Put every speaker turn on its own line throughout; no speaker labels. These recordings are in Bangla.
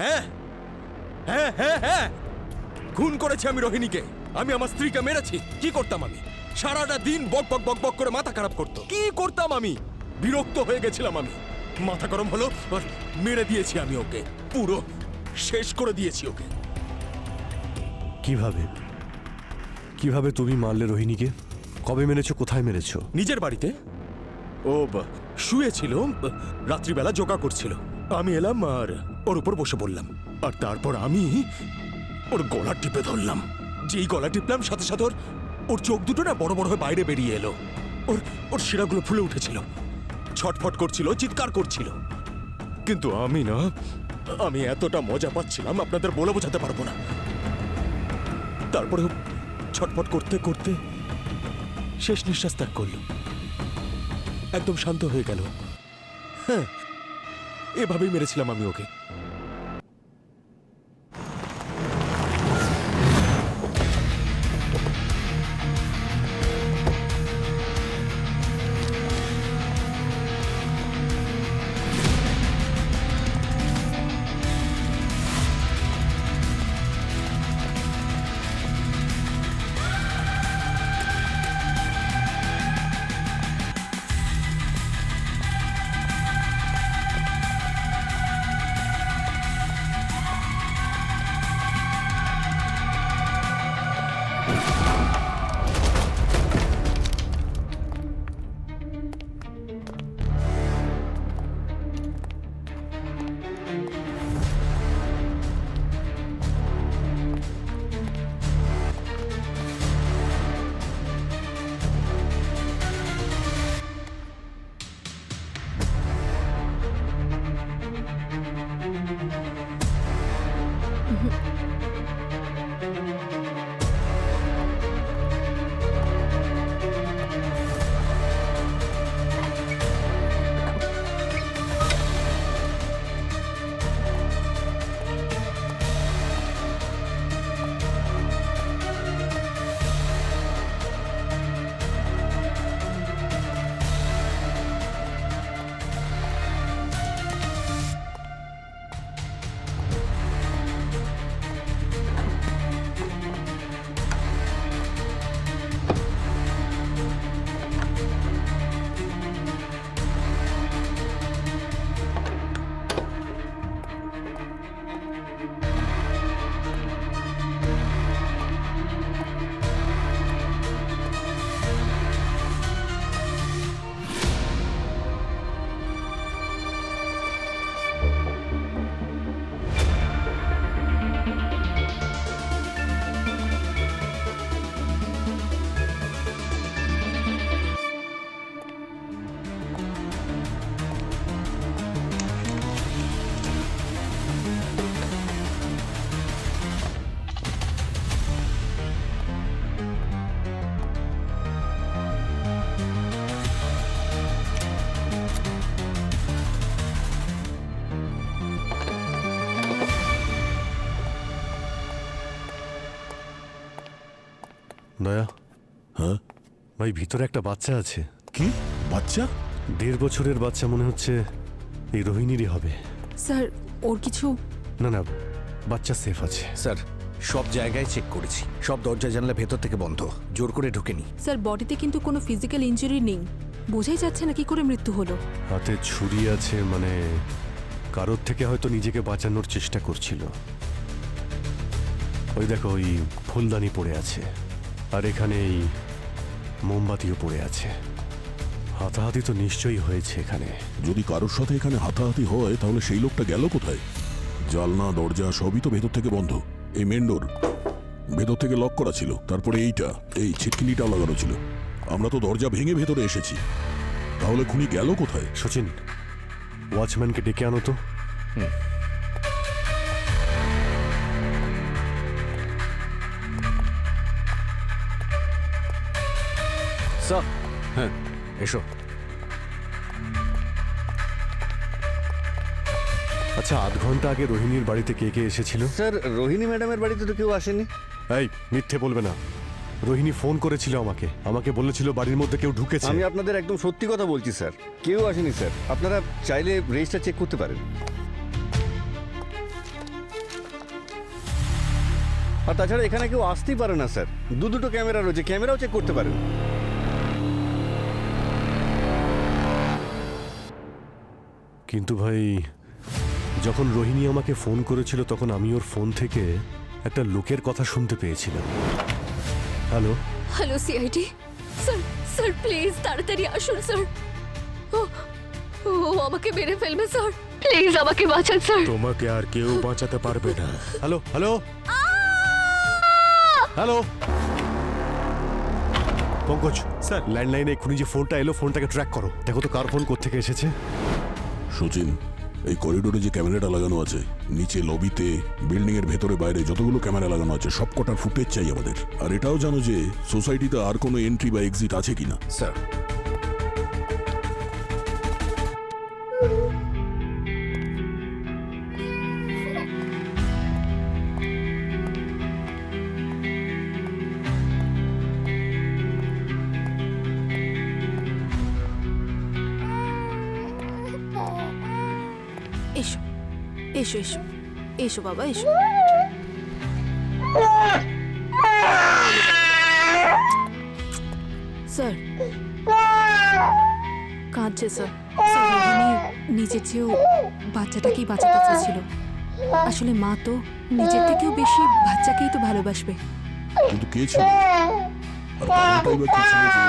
হ্যাঁ হ্যাঁ হ্যাঁ হ্যাঁ, খুন করেছি আমি রোহিণীকে। আমি আমার স্ত্রীকে মেরেছি। কি করতাম আমি? সারাটা দিন বক বক বক বক করে মাথা খারাপ করতো। কি করতাম আমি? বিরক্ত হয়ে গেছিলাম আমি। মাথা গরম হলো আর মেরে দিয়েছি আমি ওকে। পুরো শেষ করে দিয়েছি ওকে।
কিভাবে কিভাবে তুমি মারলে রোহিণীকে? কবে মেরেছো, কোথায় মেরেছো?
নিজের বাড়িতে। ও শুয়েছিল, রাত্রিবেলা যোগা করছিল। আমি এলাম আর ওর উপর বসে পড়লাম, আর তারপর আমি ওর গলা টিপে ধরলাম। যেই গলা টিপলাম সাথে সাথে ওর চোখ দুটো না বড় বড় হয়ে বাইরে বেরিয়ে এলো। ওর শিরাগুলো ফুলে উঠেছিল, ছটফট করছিল, চিৎকার করছিল। কিন্তু আমি এতটা মজা পাচ্ছিলাম আপনাদের বলে বোঝাতে পারবো না। তারপরে ছটফট করতে করতে শেষ নিঃশ্বাস ত্যাগ করল, একদম শান্ত হয়ে গেল। হ্যাঁ, এভাবেই মেরেছিলাম আমি ওকে।
দয়া,
হ্যাঁ
ভাই ভিতরে একটা বাচ্চা আছে।
কি বাচ্চা?
1.5 বছরের বাচ্চা, মনে হচ্ছে এই রোহিণীরই হবে।
স্যার, ওর কিছু?
না না, বাচ্চা সেফ আছে।
স্যার, সব জায়গায় চেক করেছি, সব দরজা জানলা ভেতর থেকে বন্ধ, জোর করে ঢুকেনি।
স্যার, বডিতে কিন্তু কোনো ফিজিক্যাল ইনজুরি নেই। বোঝাই যাচ্ছে না কি করে মৃত্যু হলো।
হাতে ছুরি আছে, মানে কারোর থেকে হয়তো নিজেকে বাঁচানোর চেষ্টা করছিল। ওই দেখো, ওই ফুলদানি পড়ে আছে, আর এখানে এই মোমবাতিও পড়ে আছে। হাতাহাতি তো নিশ্চয়ই হয়েছে এখানে।
যদি কারোর সাথে এখানে হাতাহাতি হয় তাহলে সেই লোকটা গেল কোথায়? জানলা দরজা সবই তো ভেতর থেকে বন্ধ। এই মেন ডোর ভেতর থেকে লক করা ছিল, তারপরে এই ছিটকিনিটাও লাগানো ছিল। আমরা তো দরজা ভেঙে ভেতরে এসেছি, তাহলে খুনি গেল কোথায়?
সচিন, ওয়াচম্যানকে ডেকে আনো তো।
স্যার, হ্যাঁ এসো।
আচ্ছা, 8 ঘন্টা আগে রোহিণীর বাড়িতে কে কে এসেছিল?
স্যার, রোহিণী ম্যাডামের বাড়িতে তো কেউ আসেনি।
এই মিথ্যে বলবে না। রোহিণী ফোন করেছিল আমাকে বলেছিল বাড়ির মধ্যে কেউ ঢুকেছে।
আমি আপনাদের একদম সত্যি কথা বলছি স্যার, কেউ আসেনি স্যার। আপনারা চাইলে রেজিস্টার চেক করতে পারেন।
আর তাছাড়া এখানে কেউ আসতেই পারে না স্যার, দুটো ক্যামেরা রয়েছে, ক্যামেরাও চেক করতে পারেন।
কিন্তু ভাই, যখন রোহিণী আমাকে ফোন করেছিল তখন আমি ওর ফোন থেকে একটা লোকের কথা শুনতে পেয়েছিলাম। Hello,
hello CID sir, sir please তাড়াতাড়ি আসুন স্যার। ও ও আমাকে মেরে ফেলবে স্যার, প্লিজ আমাকে বাঁচান স্যার।
তোমাকে আর কেউ বাঁচাতে পারবে না।
Hello, hello, hello. Pankaj sir, ল্যান্ডলাইনে এক্ষুনি যে ফোনটা এলো ফোনটাকে ট্র্যাক করো, দেখো তো কার ফোন কোত্থেকে এসেছে।
সচিন, এই করিডোরে যে ক্যামেরাটা লাগানো আছে, নিচে লবিতে, বিল্ডিং এর ভেতরে বাইরে যতগুলো ক্যামেরা লাগানো আছে সব কটার ফুটেজ চাই আমাদের। আর এটাও জানো যে সোসাইটিতে আর কোনো এন্ট্রি বা এক্সিট আছে কিনা।
স্যার,
এসো এসো এসো এসো বাবা এসো। স্যার কাঁদছে স্যার। স্যার রোহিণী নিজের চেয়েও বাচ্চাটাকেই বাঁচাতে চাইছিল। আসলে মা তো নিজের থেকেও বেশি বাচ্চাকেই তো ভালোবাসবে।
কিন্তু কে ছিল? আর কারণটাই বা কি ছিল যে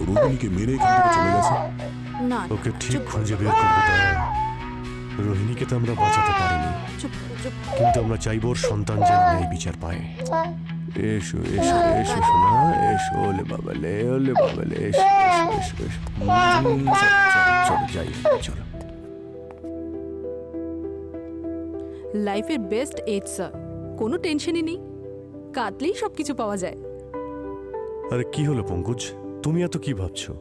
রোহিণীকে মেরে এখান থেকে চলে গেছে?
না
ওকে ঠিক
চুপ
খুঁজে বের করবো। তারা রোহিণীকে তো আমরা বাঁচাতে পারিনি,
চুপ চুপ।
কিন্তু আমরা চাইব ওর সন্তান যেন ন্যায় বিচার পায়। এসো এসো এসো শোনা, এসো ওলে বাবালে, ওলে বাবালে, এসো এসো এসো এসো। চলো যাই, চলো।
লাইফের বেস্ট এজ স্যার, কোনো টেনশনই নেই, কাঁদলেই সব কিছু পাওয়া যায়।
আরে কি হলো পঙ্কজ, তুমি এত কি ভাবছো?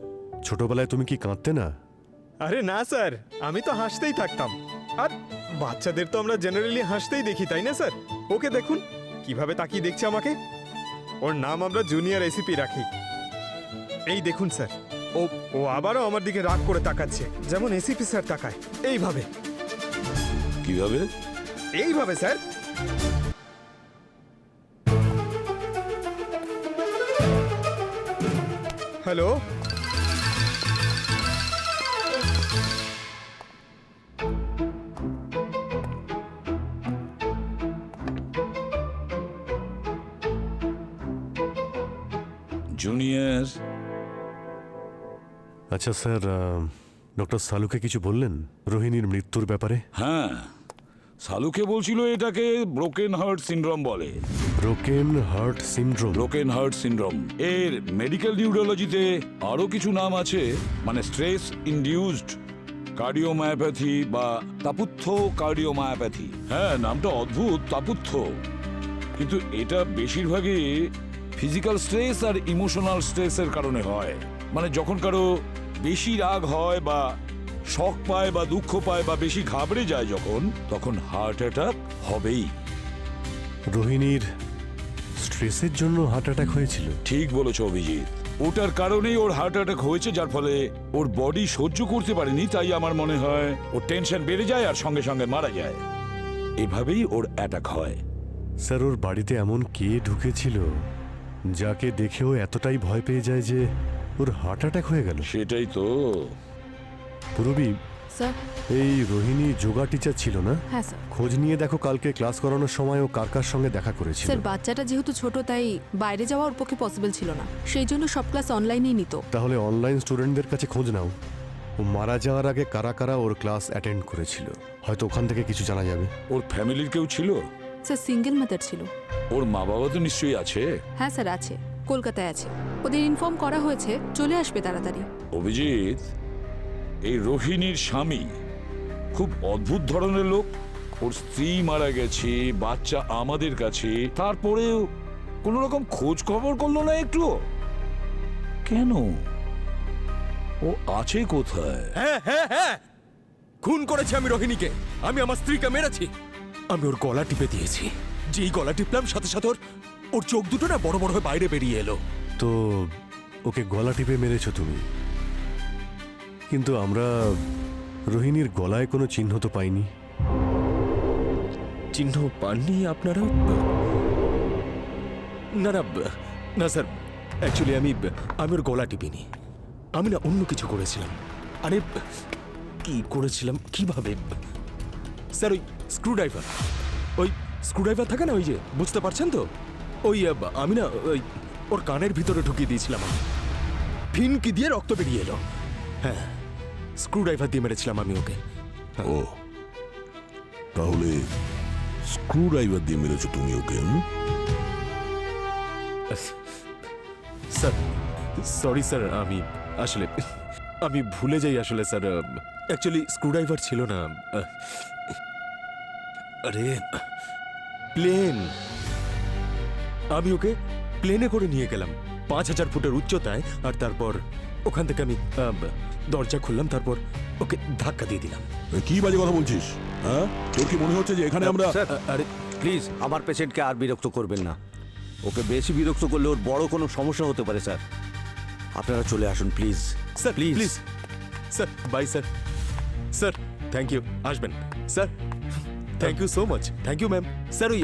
ছোটবেলায় তুমি কি কাঁদতে না?
আরে না স্যার, আমি তো হাসতেই থাকতাম। আর বাচ্চাদের তো আমরা জেনারেলি হাসতেই দেখি, তাই না স্যার? ওকে দেখুন কিভাবে তাকিয়ে দেখছে আমাকে। ওর নাম আমরা জুনিয়র এসিপি রাখি। এই দেখুন স্যার, ও ও আবারও আমার দিকে রাগ করে তাকাচ্ছে, যেমন এসিপি স্যার তাকায়। এইভাবে
কিভাবে?
এইভাবে স্যার। Hello,
junior.
আচ্ছা স্যার, ডক্টর সালুকে কিছু বললেন রোহিণীর মৃত্যুর ব্যাপারে?
হ্যাঁ, সালুকে বলছিল এটাকে ব্রোকেন হার্ট সিনড্রোম বলে।
Broken heart syndrome?
Broken heart syndrome এর মেডিকেল নিউরোলজিতে আরো কিছু নাম আছে, মানে স্ট্রেস ইনডিউসড কার্ডিওমায়োপ্যাথি বা তাপুত্থ কার্ডিওমায়োপ্যাথি। হ্যাঁ, নামটা অদ্ভুত, তাপুত্থ, কিন্তু এটা বেশিরভাগই ফিজিক্যাল স্ট্রেস আর ইমোশনাল স্ট্রেসের কারণে হয়। মানে যখন কারো বেশি রাগ হয় বা শক পায় বা দুঃখ পায় বা বেশি ঘাবড়ে যায় যখন, তখন হার্ট অ্যাটাক হবেই।
রোহিণীর স্ট্রেসের জন্য হার্ট অ্যাটাক হয়েছিল?
ঠিক বলেছ অভিজিৎ, ওটার কারণেই ওর হার্ট অ্যাটাক হয়েছে, যার ফলে ওর বডি সহ্য করতে পারেনি। তাই আমার মনে হয় ওর টেনশন বেড়ে যায় আর সঙ্গে সঙ্গে মারা যায়। এভাবেই ওর অ্যাটাক হয়।
স্যার, ওর বাড়িতে এমন কে ঢুকেছিল যাকে দেখেও এতটাই ভয় পেয়ে যায় যে ওর হার্ট অ্যাটাক হয়ে গেল?
সেটাই তো।
পুরবী,
স্যার।
এই রোহিণী যোগা টিচার ছিল না?
হ্যাঁ স্যার।
খোঁজ নিয়ে দেখো কালকে ক্লাস করানোর সময় ও কার কার সঙ্গে দেখা করেছিল।
স্যার বাচ্চাটা যেহেতু ছোট তাই বাইরে যাওয়া ওর পক্ষে পসিবল ছিল না, সেই জন্য সব ক্লাস অনলাইনেই নিত।
তাহলে অনলাইন স্টুডেন্টদের কাছে খোঁজ নাও, ও মারা যাওয়ার আগে কারা কারা ওর ক্লাস অ্যাটেন্ড করেছিল, হয়তো ওখান থেকে কিছু জানা যাবে।
ওর ফ্যামিলির কেউ ছিল?
স্যার সিঙ্গেল মাদার ছিল।
ওর মা বাবা তো নিশ্চয়ই আছে?
হ্যাঁ স্যার আছে, কলকাতায় আছে। ওদের ইনফর্ম করা হয়েছে, চলে আসবে তাড়াতাড়ি।
অভিজিৎ, এই রোহিণীর স্বামী খুব অদ্ভুত ধরনের লোক। ওর স্ত্রী মারা গেছে, বাচ্চা আমাদের কাছে, তারপরেও কোনো রকম খোঁজ খবর করলো না একটু। কেন? ও আছে কোথায়?
হ্যাঁ হ্যাঁ হ্যাঁ, খুন করেছি আমি রোহিণীকে। আমি আমার স্ত্রীকে মেরেছি। আমি ওর গলা টিপে দিয়েছি। যেই গলা টিপলাম সাথে সাথে ওর চোখ দুটো না বড় বড় হয়ে বাইরে বেরিয়ে এলো।
তো ওকে গলা টিপে মেরেছো তুমি, কিন্তু আমরা রোহিণীর গলায় কোনো চিহ্ন তো পাইনি।
চিহ্ন পাননি আপনারা? না না না স্যার, অ্যাকচুয়ালি আমি ওর গলা টিপিনি। আমি না অন্য কিছু করেছিলাম। আরে কি করেছিলাম, কিভাবে? স্যার ওই স্ক্রুড্রাইভার, থাকে না, ওই যে, বুঝতে পারছেন তো? ওই আমি না ওই ওর কানের ভিতরে ঢুকিয়ে দিয়েছিলাম। আমি ফিনকি দিয়ে রক্ত বেরিয়ে এলো। হ্যাঁ, স্ক্রুড্রাইভার দিয়ে মেরেছিলাম আমি ওকে।
ও, তাহলে স্ক্রু ড্রাইভার দিয়ে মেরেছো তুমি ওকে?
স্যার সরি স্যার, আমি ভুলে যাই আসলে স্যার। অ্যাকচুয়ালি স্ক্রুড্রাইভার ছিল না। আরে প্লেন, আমি ওকে প্লেনে করে নিয়ে গেলাম 5000 ফুটের উচ্চতায়, আর তারপর ওখান থেকে আমি দরজা খুললাম, তারপর ওকে ধাক্কা দিয়ে দিলাম।
কি বাজে কথা বলছিস? হ্যাঁ, তোর কি মনে হচ্ছে যে এখানে আমরা
স্যার, আরে প্লিজ আমার পেশেন্টকে আর বিরক্ত করবেন না। ওকে বেশি বিরক্ত করলে ওর বড় কোনো সমস্যা হতে পারে স্যার। আপনারা চলে আসুন please.
Sir please sir, bye sir. Sir thank you, আসবেন sir. Thank you so much. Thank you ma'am. Sir ওই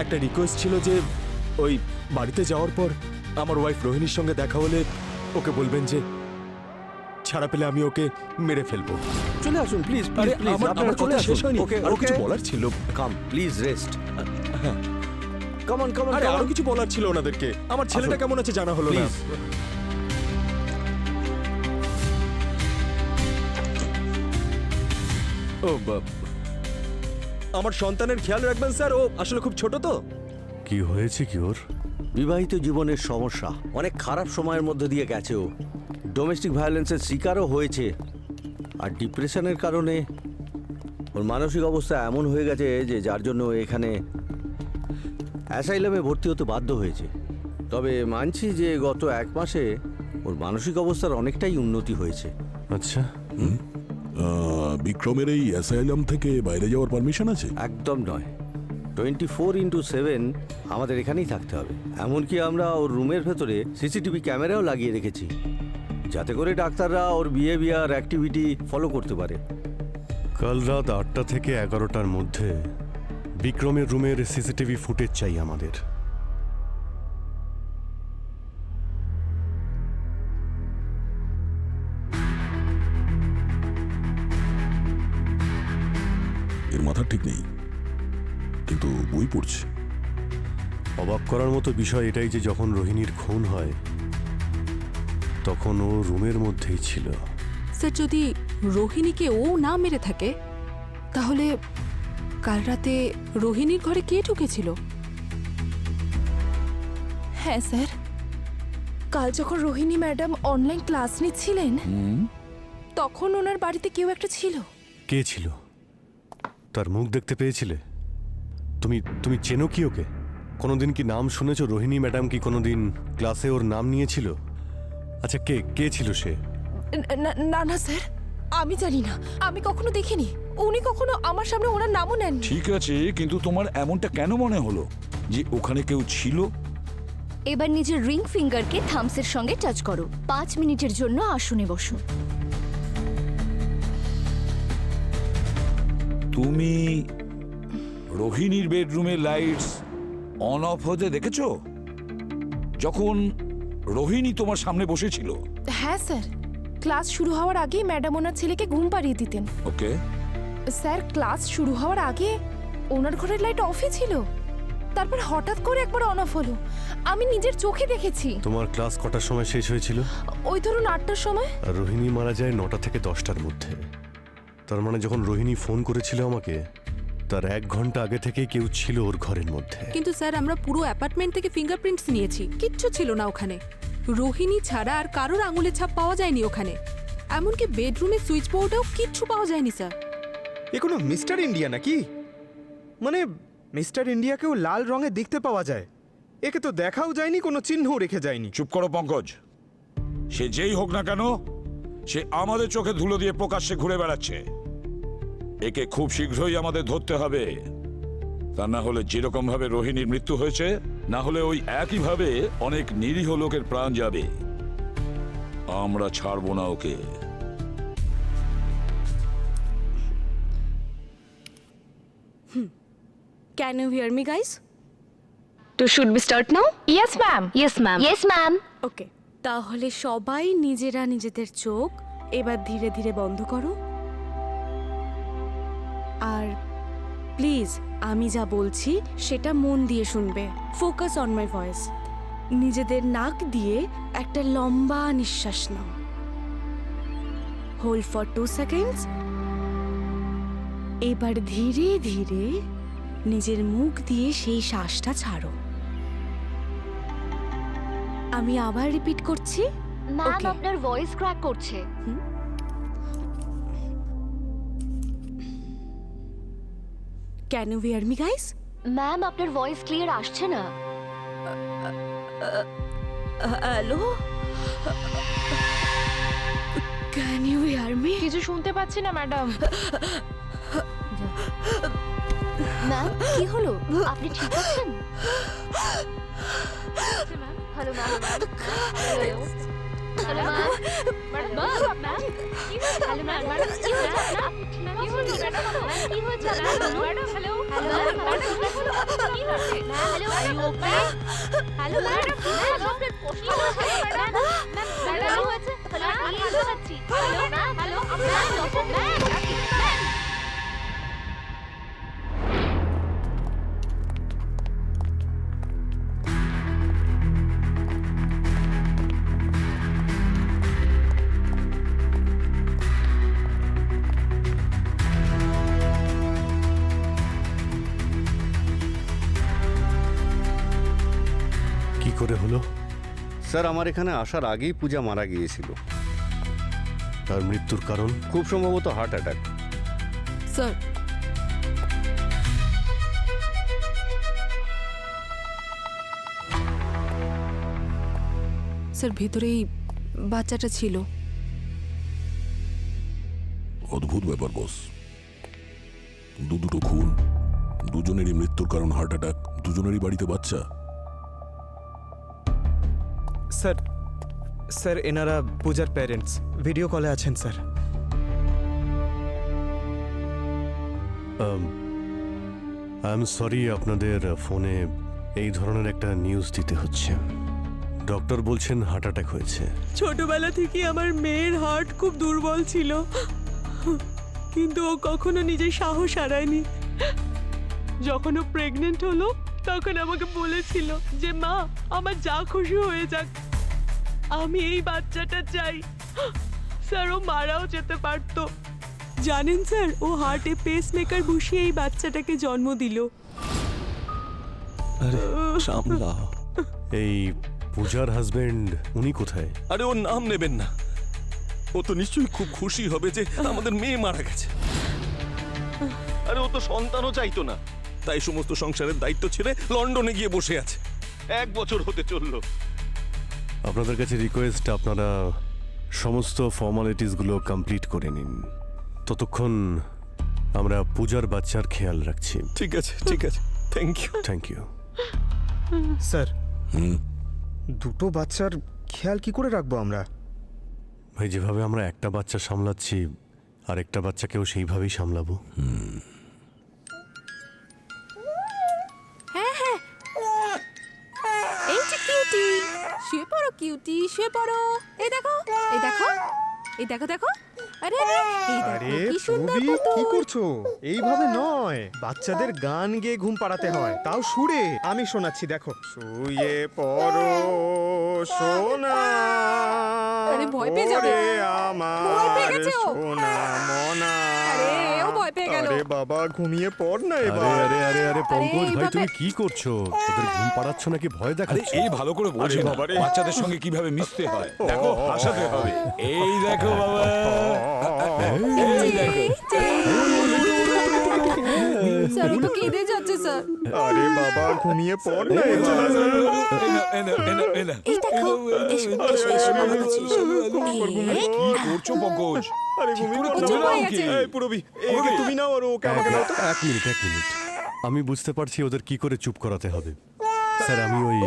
একটা রিকোয়েস্ট ছিল যে ওই বাড়িতে যাওয়ার পর আমার ওয়াইফ রোহিণীর সঙ্গে দেখা হলে ওকে বলবেন যে ছাড়া পেলে আমি ওকে মেরে ফেলবো।
চলে আসুন প্লিজ
আরে
প্লিজ।
আমার কথা শেষ হয়নি,
ওকে
আরো
ওকে
কিছু বলার ছিল।
Come please rest. Come on come on.
আরে আরো কিছু বলার ছিল ওনাদেরকে। আমার ছেলেটা কেমন আছে জানা হলো না।
প্লিজ।
ও আমার সন্তানের খেয়াল রাখবেন স্যার, ও আসলে খুব ছোট তো।
কি হয়েছে কি ওর?
বিবাহিত জীবনের সমস্যা, অনেক খারাপ সময়ের মধ্যে দিয়ে গেছে ও। ডোমেস্টিক ভায়োলেন্সের শিকারও হয়েছে, আর ডিপ্রেশনের কারণে ওর মানসিক অবস্থা এমন হয়ে গেছে যে যার জন্য ও এখানে অ্যাসাইলামে ভর্তি হতে বাধ্য হয়েছে। তবে মানছি যে গত 1 মাসে ওর মানসিক অবস্থার অনেকটাই উন্নতি হয়েছে।
আচ্ছা,
বিক্রমের এই অ্যাসাইলাম থেকে বাইরে যাওয়ার পারমিশন আছে?
একদম নয়, 24x7 আমাদের এখানেই থাকতে হবে। এমনকি আমরা ওর রুমের ভেতরে সিসিটিভি ক্যামেরাও লাগিয়ে রেখেছি, যাতে করে ডাক্তাররা ওর বিহেভিয়ার অ্যাক্টিভিটি ফলো করতে পারে।
কাল রাত 8টা থেকে 11টার মধ্যে বিক্রমের রুমের সিসিটিভি ফুটেজ চাই আমাদের।
এর মাথা ঠিক নেই, কিন্তু বই পড়ছে।
অবাক করার মতো বিষয় এটাই যে যখন রোহিণীর খুন হয় তখন ও রুমের মধ্যেই ছিল।
স্যার যদি রোহিণীকে ও না মেরে থাকে তাহলে কাল রাতে রোহিণীর ঘরে কে ঢুকেছিল?
হ্যাঁ স্যার, কাল যখন রোহিণী ম্যাডাম অনলাইন ক্লাস নিচ্ছিলেন তখন ওনার বাড়িতে কেউ একটা ছিল।
কে ছিল? তার মুখ দেখতে পেয়েছিলে? তুমি চেনো কি ওকে? কোনোদিন কি নাম শুনেছো? রোহিণী ম্যাডাম কি কোনোদিন ক্লাসে ওর নাম নিয়েছিল? আচ্ছা, কে ছিল সে?
না না স্যার, আমি জানি না, আমি কখনো দেখিনি। উনি কখনো আমার সামনে ওনার নামও নেন।
ঠিক আছে, কিন্তু তোমার এমনটা কেন মনে হলো যে ওখানে কেউ ছিল?
এবার নিজের রিং ফিঙ্গারকে থামসের সঙ্গে টাচ করো। 5 মিনিটের জন্য আসনে বসো।
তুমি রোহিণীর বেডরুমের লাইটস অন অফ হতে দেখেছো যখন রোহিণী তোমার সামনে বসেছিল?
হ্যাঁ স্যার, ক্লাস শুরু হওয়ার আগেই ম্যাডাম ওনার ছেলেকে ঘুম পাড়িয়ে দিতেন।
ওকে,
স্যার ক্লাস শুরু হওয়ার আগে ওনার ঘরের লাইট অফই ছিল, তারপর হঠাৎ করে একবার অন অফ হলো। আমি নিজের চোখে দেখেছি।
তোমার ক্লাস কটার সময় শেষ হয়েছিল?
ওই ধরুন 8টার সময়।
আর রোহিণী মারা যায় 9টা থেকে 10টার মধ্যে। তার মানে যখন রোহিণী ফোন করেছিল আমাকে, তার 1 ঘন্টা আগে থেকে কেউ ছিল ওর ঘরের মধ্যে।
কিন্তু স্যার আমরা পুরো অ্যাপার্টমেন্ট থেকে ফিঙ্গারপ্রিন্টস নিয়েছি, কিচ্ছু ছিল না ওখানে। রোহিণী ছাড়া আর কারোর আঙুলের ছাপ পাওয়া যায়নি ওখানে। এমনকি বেডরুমের সুইচ বোর্ডেও কিচ্ছু পাওয়া যায়নি স্যার।
এ কোনো মিস্টার ইন্ডিয়া নাকি? মানে মিস্টার ইন্ডিয়াকেও লাল রঙে দেখতে পাওয়া যায়, একে তো দেখাও যায়নি, কোনো চিহ্নও রেখে যায়নি।
চুপ করো পঙ্কজ। সে যেই হোক না কেন, সে আমাদের চোখে ধুলো দিয়ে প্রকাশ্যে ঘুরে বেড়াচ্ছে। একে খুব শীঘ্রই আমাদের ধরতে হবে, তা না হলে যেরকম ভাবে রোহিণীর মৃত্যু হয়েছে, না হলে ওই একইভাবে অনেক নিরীহ লোকের প্রাণ যাবে। আমরা ছাড়বো না okay.
Can you hear me guys?
তো should be start now?
Yes ma'am.
Yes ma'am. Yes ma'am.
Okay, তাহলে সবাই নিজেরা নিজেদের চোখ এবার ধীরে ধীরে বন্ধ করো। আর প্লিজ আমি যা বলছি সেটা মন দিয়ে শুনবে। Focus on my voice. নিজেদের নাক দিয়ে একটা লম্বা নিঃশ্বাস নাও। Hold for 2 seconds. এবার ধীরে ধীরে নিজের মুখ দিয়ে সেই শ্বাসটা ছাড়ো। আমি আবার রিপিট করছি।
Ma'am
Okay.
আপনার ভয়েস ক্র্যাক করছে।
Can you hear me guys?
Ma'am আপনার ভয়েস ক্লিয়ার আসছে না।
Hello, can you hear me?
কিছু শুনতে পাচ্ছি না ম্যাডাম।
ম্যাম কি হলো? আপনি ঠিক আছেন? Hello ma'am. Hello hello ma'am. Ma'am কি হয়েছে? Hello ma'am. কি হয়েছে আপনার? কি হয়েছে ম্যাডাম? কি হয়েছে ম্যাডাম? হ্যালো হ্যালো ম্যাডাম কি হয়েছে? হ্যালো হ্যালো হ্যালো ম্যাডাম আপনার কি হয়েছে ম্যাডাম? ম্যাডাম কি হয়েছে? হ্যালো আমি আসতে পারছি। Hello ma'am hello ma'am.
কি করে হলো?
স্যার আমার এখানে আসার আগেই পূজা মারা গিয়েছিল।
তার মৃত্যুর কারণ?
খুব সম্ভবত হার্ট অ্যাটাক।
স্যার, স্যার ভেতরেই বাচ্চাটা ছিল।
অদ্ভুত ব্যাপার বস, দুটো খুন, দুজনেরই মৃত্যুর কারণ হার্ট অ্যাটাক, দুজনেরই বাড়িতে বাচ্চা।
স্যার, স্যার এনারা পূজার প্যারেন্টস ভিডিও কলে আছেন স্যার।
আই এম সরি আপনাদের ফোনে এই ধরনের একটা নিউজ দিতে হচ্ছে। ডক্টর বলছেন হার্ট অ্যাটাক হয়েছে।
ছোটবেলা থেকে আমার মেয়ের হার্ট খুব দুর্বল ছিল, কিন্তু ও কখনো নিজের সাহস হারায়নি। যখন ও প্রেগনেন্ট হলো তখন আমাকে বলেছিল যে মা আমার যা খুশি হয়ে যাক, আমি এই বাচ্চাটা চাই। স্যার ও মারাও যেতে পারতো। জানেন স্যার, ও হার্টে পেসমেকার বসিয়ে এই বাচ্চাটাকে জন্ম দিল।
সামলাও।
এই পূজার হাজবেন্ড উনি কোথায়?
আরে ওর নাম নেবেন না, ও তো নিশ্চয়ই খুব খুশি হবে যে আমাদের মেয়ে মারা গেছে। আরে ও তো সন্তানও চাইতো না, তাই সমস্ত সংসারের দায়িত্ব ছেড়ে লন্ডনে গিয়ে বসে আছে। 1 বছর হতে চললো।
আপনাদের কাছে রিকোয়েস্ট, আপনারা সমস্ত ফর্মালিটিসগুলো কমপ্লিট করে নিন। ততক্ষণ আমরা পূজার বাচ্চার খেয়াল রাখছি।
ঠিক আছে, ঠিক আছে, thank you.
Thank you.
Sir, দুটো বাচ্চার খেয়াল কি করে রাখবো আমরা?
ভাই, যেভাবে আমরা একটা বাচ্চা সামলাচ্ছি আর একটা বাচ্চাকেও সেইভাবেই সামলাবো।
হ্যাঁ হ্যাঁ, এই যে কিউটি, শুয়ে পড়ো কিউটি, শুয়ে পড়ো। এই দেখো, এই দেখো, এই দেখো দেখো। আরে এই দেখো
আরে
কি সুন্দর
পূবি,
পুতুল।
কি করছো? এইভাবে নয়, বাচ্চাদের গান গেয়ে ঘুম পাড়াতে হয়, তাও সুরে। আমি শোনাচ্ছি, দেখো। শুয়ে পড়ো সোনা,
আরে ভয় পেয়ে যাবে।
ওরে আমার
ভয় পেয়ে গেছে ও।
সোনা মনা।
আরে ও ভয় পেয়ে গেল।
আরে বাবা, ঘুমিয়ে পড় না
আরে
এবার।
আরে আরে আরে পঙ্কজ ভাই,
এইভাবে-
তুমি কি করছো? ওদের ঘুম পাড়াচ্ছ নাকি ভয়
আরে
দেখাচ্ছ?
এই ভালো করে বোঝে না
বাবারে।
বাচ্চাদের সঙ্গে কিভাবে মিশতে হয়। দেখো, হাসাতে হবে। এই দেখো বাবা, এই দেখো।
স্যার ও তো কেঁদে যাচ্ছে স্যার।
আরে বাবা, ঘুমিয়ে পড় না এবার।
এই দেখো, এসো, এসো, এসো, বাবা কাছে এসো। এই,
কি করছো পঙ্কজ?
আরে ঘুমিয়ে পড়
ও
না।
চুপ হয়ে গেছে।
এই পুরবি, একে তুমি নাও আর ওকে আমাকে দাও তো।
এক মিনিট, এক মিনিট। আমি বুঝতে পারছি ওদের কি করে চুপ করাতে হবে। স্যার, আমি ওই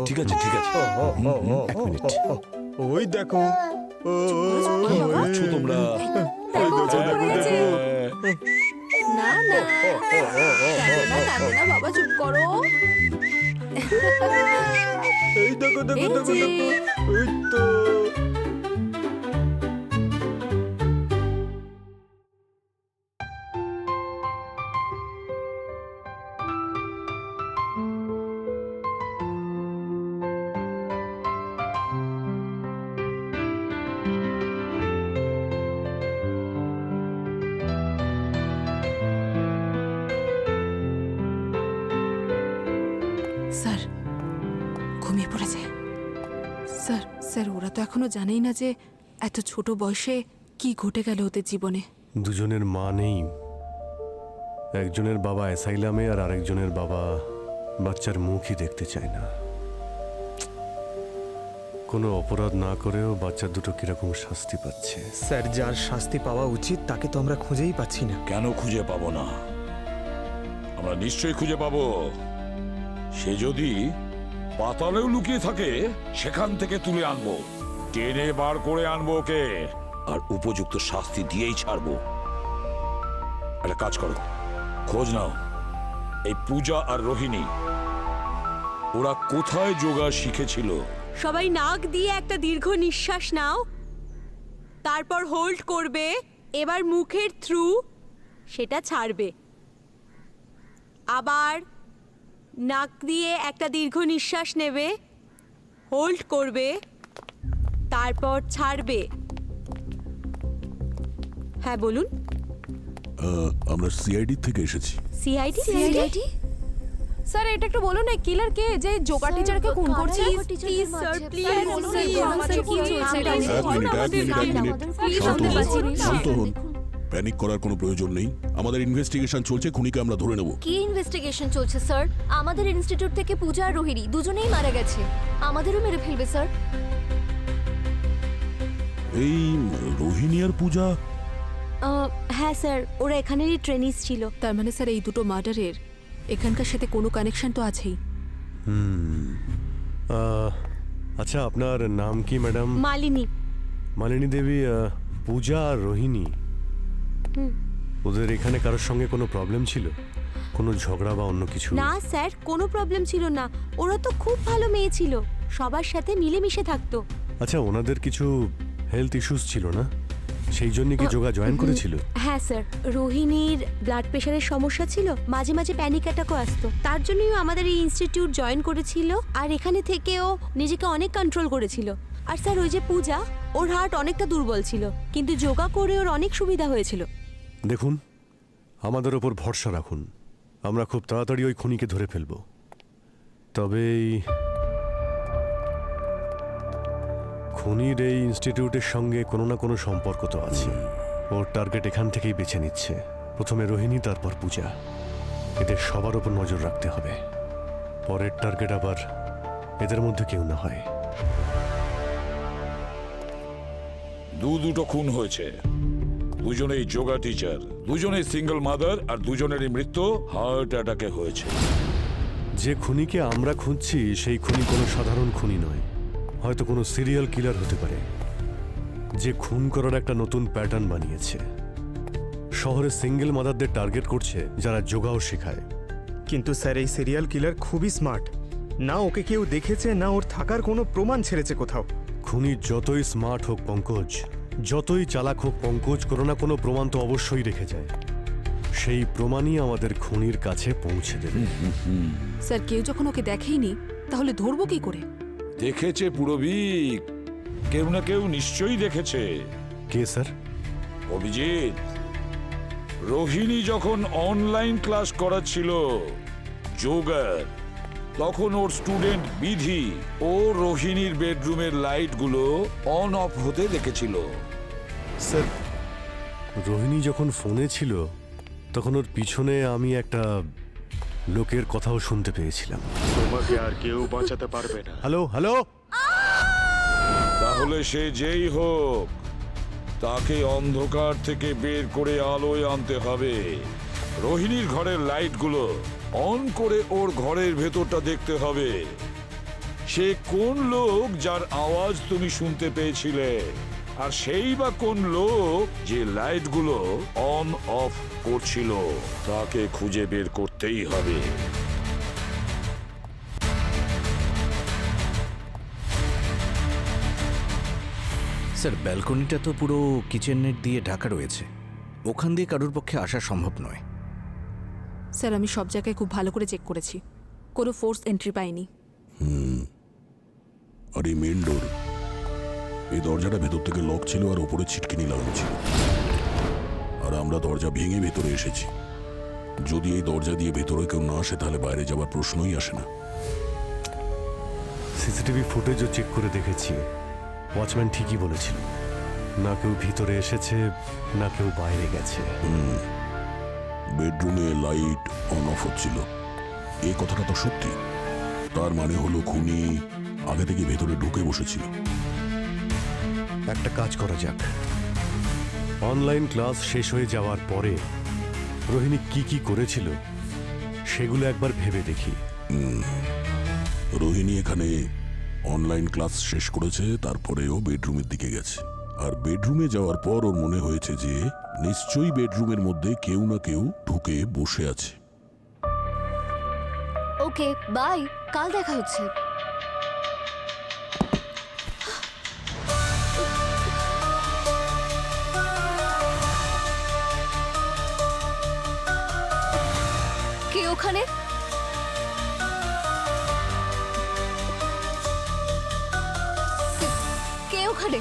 ঠিক আছে, ঠিক আছে।
এক মিনিট।
ওই দেখো।
কি করছো তোমরা?
দেখো, চুপ করে গেছে। না না কাঁদে না বাবা, চুপ করো।
এই দেখো দেখো
এই
দেখো
যে।
দেখো, এই তো।
স্যার ঘুমিয়ে পড়েছে। স্যার স্যার ওরা তো এখনো জানেই না যে এত ছোট বয়সে কি ঘটে গেল ওদের জীবনে।
দুজনের মা নেই, একজনের বাবা অ্যাসাইলামে আর আরেকজনের বাবা বাচ্চার মুখই দেখতে চায় না। কোনো অপরাধ না করেও বাচ্চা দুটো কিরকম শাস্তি পাচ্ছে।
স্যার, যার শাস্তি পাওয়া উচিত তাকে তো আমরা খুঁজেই পাচ্ছি না।
কেন খুঁজে পাবো না? আমরা নিশ্চয়ই খুঁজে পাবো। সে যদি পাতালেও লুকিয়ে থাকে, সেখান থেকে তুলে আনবো, টেনে বার করে আনবো ওকে, আর উপযুক্ত শাস্তি দিয়েই ছাড়বো। একটা কাজ করো, খোঁজ নাও এই পূজা আর রোহিণী, ওরা কোথায় যোগা শিখেছিল।
সবাই নাক দিয়ে একটা দীর্ঘ নিঃশ্বাস নাও, তারপর হোল্ড করবে, এবার মুখের থ্রু সেটা ছাড়বে। আবার নাক দিয়ে একটা দীর্ঘ নিঃশ্বাস নেবে, হোল্ড করবে, তারপর ছাড়বে। হ্যাঁ বলুন।
আমরা সিআইডি থেকে এসেছি।
সিআইডি?
সিআইডি? স্যার এটা একটু বলুন না, কিলার কে যে যোগা টিচারকে খুন করছে?
প্লিজ স্যার, প্লিজ
বলুন না, আমাদের কি হয়েছে?
এক মিনিট শান্ত হন। প্যানিক করার কোনো প্রয়োজন নেই। আমাদের ইনভেস্টিগেশন চলছে, খুনিকে আমরা ধরে নেব।
কি ইনভেস্টিগেশন চলছে স্যার? আমাদের ইনস্টিটিউট থেকে পূজা আর রোহিণী দুজনেই মারা গেছে, আমাদেরও মেরে ফেলবে স্যার।
এই রোহিণী আর পূজা
হ্যাঁ স্যার, ওরা এখানেরই ট্রেনিস ছিল।
তার মানে স্যার এই দুটো মার্ডারের এখানকার সাথে কোনো কানেকশন তো আছেই।
আচ্ছা, আপনার নাম কি ম্যাডাম?
মালিনী।
মালিনী দেবী। পূজা আর রোহিণী, ওদের এখানে কারোর সঙ্গে কোনো প্রবলেম ছিল? কোনো ঝগড়া বা অন্য কিছু?
না স্যার, কোনো প্রবলেম ছিল না, ওরা তো খুব ভালো মেয়ে ছিল, সবার সাথে মিলেমিশে থাকতো।
আচ্ছা, ওনাদের কিছু হেলথ ইস্যুস ছিল না, সেই জন্য কি যোগা জয়েন করেছিল?
হ্যাঁ স্যার, রোহিণীর ব্লাড প্রেশারের সমস্যা ছিল, মাঝে মাঝে প্যানিক অ্যাটাকও আসতো, তার জন্যই আমাদের এই ইনস্টিটিউট জয়েন করেছিল, আর এখানে থেকেও নিজেকে অনেক কন্ট্রোল করেছিল। আর স্যার ওই যে পূজা, ওর হার্ট অনেকটা দুর্বল ছিল, কিন্তু যোগা করে ওর অনেক সুবিধা হয়েছিল।
দেখুন, আমাদের ওপর ভরসা রাখুন, আমরা খুব তাড়াতাড়ি ওই খুনিকে ধরে ফেলব। তবে খুনির এই ইনস্টিটিউটের সঙ্গে কোনো না কোনো সম্পর্ক তো আছে। ওর টার্গেট এখান থেকেই বেছে নিচ্ছে, প্রথমে রোহিণী, তারপর পূজা। এদের সবার ওপর নজর রাখতে হবে, পরের টার্গেট আবার এদের মধ্যে কেউ না হয়।
দুটো খুন হয়েছে, দুজনেই যোগা টিচার, দুজনেই সিঙ্গেল মাদার, আর দুজনেরই মৃত্যু হার্ট অ্যাটাকে হয়েছে।
যে খুনিকে আমরা খুঁজছি সেই খুনি কোনো সাধারণ খুনি নয়, হয়তো কোনো সিরিয়াল কিলার হতে পারে, যে খুন করার একটা নতুন প্যাটার্ন বানিয়েছে। শহরে সিঙ্গেল মাদারদের টার্গেট করছে, যারা যোগাও শেখায়।
কিন্তু স্যার এই সিরিয়াল কিলার খুবই স্মার্ট, না ওকে কেউ দেখেছে, না ওর থাকার কোনো প্রমাণ ছেড়েছে কোথাও।
খুনি যতই স্মার্ট হোক পঙ্কজ, যতই চালাক হোক পঙ্কজ, কোনো না কোনো প্রমাণ তো অবশ্যই রেখে যায়। সেই প্রমাণই আমাদের খুনির কাছে পৌঁছে দেবে।
স্যার কেউ যখন ওকে দেখেইনি, তাহলে ধরবো কি করে?
দেখেছে পুরবিক, কেউ না কেউ নিশ্চয়ই দেখেছে।
কে স্যার?
অভিজিৎ, রোহিণী যখন অনলাইন ক্লাস করাচ্ছিল যোগার, তখন ওর স্টুডেন্ট বিধি ও রোহিণীর বেডরুমের লাইটগুলো অন অফ হতে দেখেছিল।
স্যার, রোহিণী যখন ফোনে ছিল তখন ওর পিছনে আমি একটা লোকের কথাও শুনতে পেয়েছিলাম।
তোমাকে আর কেউ বাঁচাতে পারবে না।
হ্যালো হ্যালো,
তাহলে সে যেই হোক, তাকে অন্ধকার থেকে বের করে আলোয় আনতে হবে। রোহিণীর ঘরের লাইটগুলো অন করে ওর ঘরের ভেতরটা দেখতে হবে। সে কোন লোক যার আওয়াজ তুমি শুনতে পেয়েছিলে, আর সেই বা কোন লোক যে লাইটগুলো অন অফ করছিল তাকে খুঁজে বের করতেই হবে।
স্যার ব্যালকনিটা তো পুরো কিচেন নেট দিয়ে ঢাকা রয়েছে, ওখান দিয়ে কারোর পক্ষে আসা সম্ভব নয়।
স্যার আমি সব জায়গায় খুব ভালো করে চেক করেছি, কোনো ফোর্স এন্ট্রি পাইনি।
আর এই মেন ডোর, এই দরজাটা ভেতর থেকে লক ছিল আর ওপরে ছিটকিনি লাগানো ছিল, আর আমরা দরজা ভেঙে ভেতরে এসেছি। যদি এই দরজা দিয়ে ভেতরে কেউ না আসে তাহলে বাইরে যাওয়ার প্রশ্নই আসে না।
সিসিটিভি ফুটেজও চেক করে দেখেছি, ওয়াচম্যান ঠিকই বলেছিল, না কেউ ভিতরে এসেছে না কেউ বাইরে গেছে।
বেডরুমে লাইট অন অফ হচ্ছিল, এই কথাটা তো সত্যি। তার মানে হলো খুনি আগে থেকে ভেতরে ঢুকে বসেছিল।
একটা কাজ করা যাক, অনলাইন ক্লাস শেষ হয়ে যাওয়ার পরে রোহিণী কি কি করেছিল সেগুলো একবার ভেবে দেখি।
রোহিণী এখানে অনলাইন ক্লাস শেষ করেছে, তারপরে ও বেডরুমের দিকে গেছে। আর বেডরুমে যাওয়ার পর ওর মনে হয়েছে যে নিশ্চয়ই বেডরুমের মধ্যে কেউ না কেউ ঢুকে বসে আছে।
ওকে বাই, কাল দেখা হচ্ছে। কে ওখানে? কে ওখানে?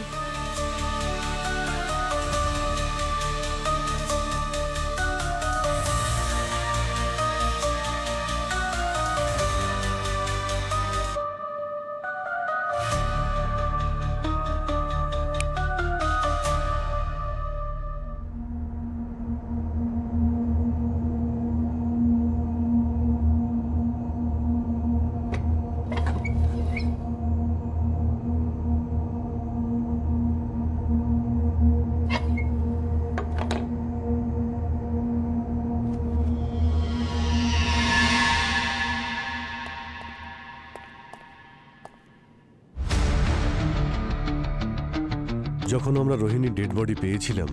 যখন আমরা রোহিণীর ডেড বডি পেয়েছিলাম